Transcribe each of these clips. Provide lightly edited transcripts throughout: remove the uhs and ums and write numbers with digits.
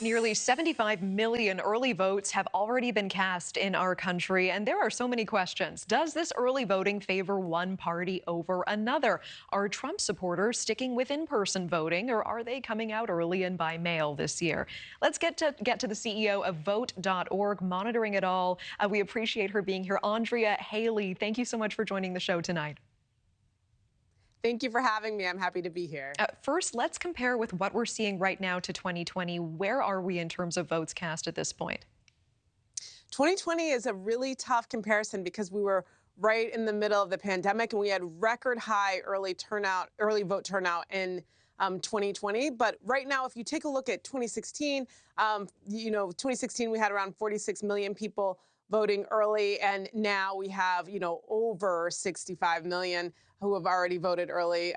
Nearly 75 million early votes have already been cast in our country, and there are so many questions. Does this early voting favor one party over another? Are Trump supporters sticking with in-person voting, or are they coming out early and by mail this year? Let's get to the CEO of Vote.org, monitoring it all. We appreciate her being here. Andrea Hailey, thank you so much for joining the show tonight. Thank you for having me. I'm happy to be here. First, let's compare with what we're seeing right now to 2020. Where are we in terms of votes cast at this point? 2020 is a really tough comparison because we were right in the middle of the pandemic and we had record high early vote turnout in 2020. But right now, if you take a look at 2016, 2016 we had around 46 million people voting early, and now we have over 65 million who have already voted early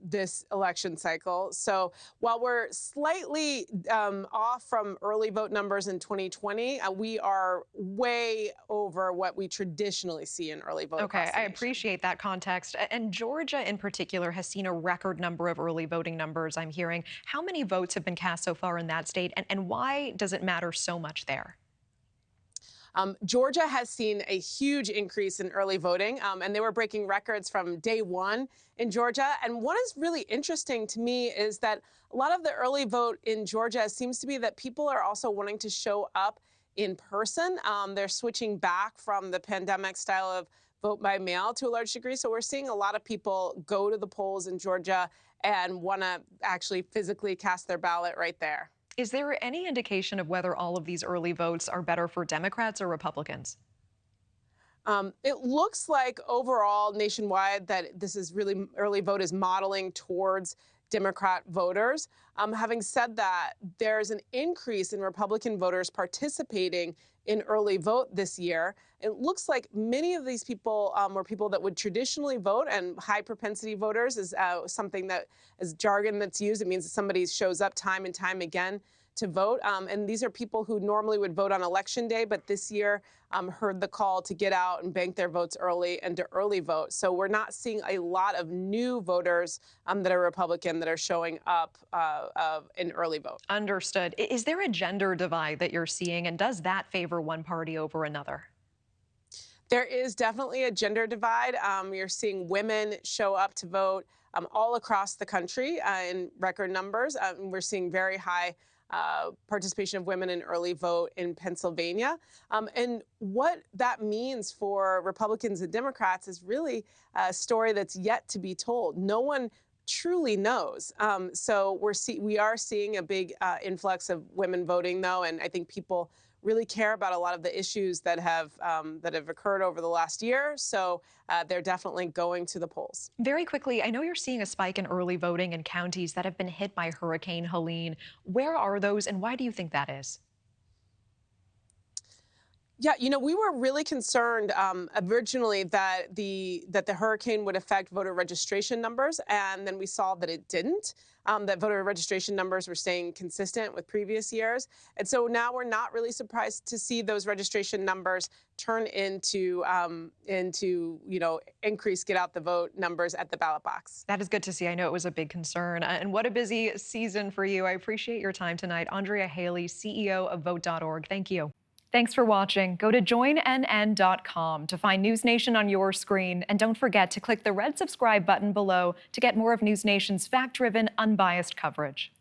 this election cycle. So while we're slightly off from early vote numbers in 2020, we are way over what we traditionally see in early vote. Okay, I appreciate that context. And Georgia in particular has seen a record number of early voting numbers, I'm hearing. How many votes have been cast so far in that state, and why does it matter so much there? Georgia has seen a huge increase in early voting, and they were breaking records from day one in Georgia. And what is really interesting to me is that a lot of the early vote in Georgia seems to be that people are also wanting to show up in person. They're switching back from the pandemic style of vote by mail to a large degree. So we're seeing a lot of people go to the polls in Georgia and want to actually physically cast their ballot right there. Is there any indication of whether all of these early votes are better for Democrats or Republicans? It looks like overall nationwide that this is really early vote is modeling towards Democrat voters. Having said that, there's an increase in Republican voters participating in early vote this year. It looks like many of these people were people that would traditionally vote, and high propensity voters is something that is jargon that's used. It means that somebody shows up time and time again to vote. And these are people who normally would vote on election day, but this year heard the call to get out and bank their votes early and to early vote. So we're not seeing a lot of new voters that are Republican that are showing up in early vote. Understood. Is there a gender divide that you're seeing, and does that favor one party over another? There is definitely a gender divide. You're seeing women show up to vote all across the country in record numbers. We're seeing very high participation of women in early vote in Pennsylvania. And what that means for Republicans and Democrats is really a story that's yet to be told. No one truly knows. So we are seeing a big influx of women voting, though, and I think people really care about a lot of the issues that have occurred over the last year. So they're definitely going to the polls. Very quickly, I know you're seeing a spike in early voting in counties that have been hit by Hurricane Helene. Where are those, and why do you think that is? Yeah, we were really concerned originally that the hurricane would affect voter registration numbers, and then we saw that it didn't. That voter registration numbers were staying consistent with previous years, and so now we're not really surprised to see those registration numbers turn into increased get out the vote numbers at the ballot box. That is good to see. I know it was a big concern, and what a busy season for you. I appreciate your time tonight, Andrea Hailey, CEO of Vote.org. Thank you. Thanks for watching. Go to joinnn.com to find News Nation on your screen. And don't forget to click the red subscribe button below to get more of News Nation's fact-driven, unbiased coverage.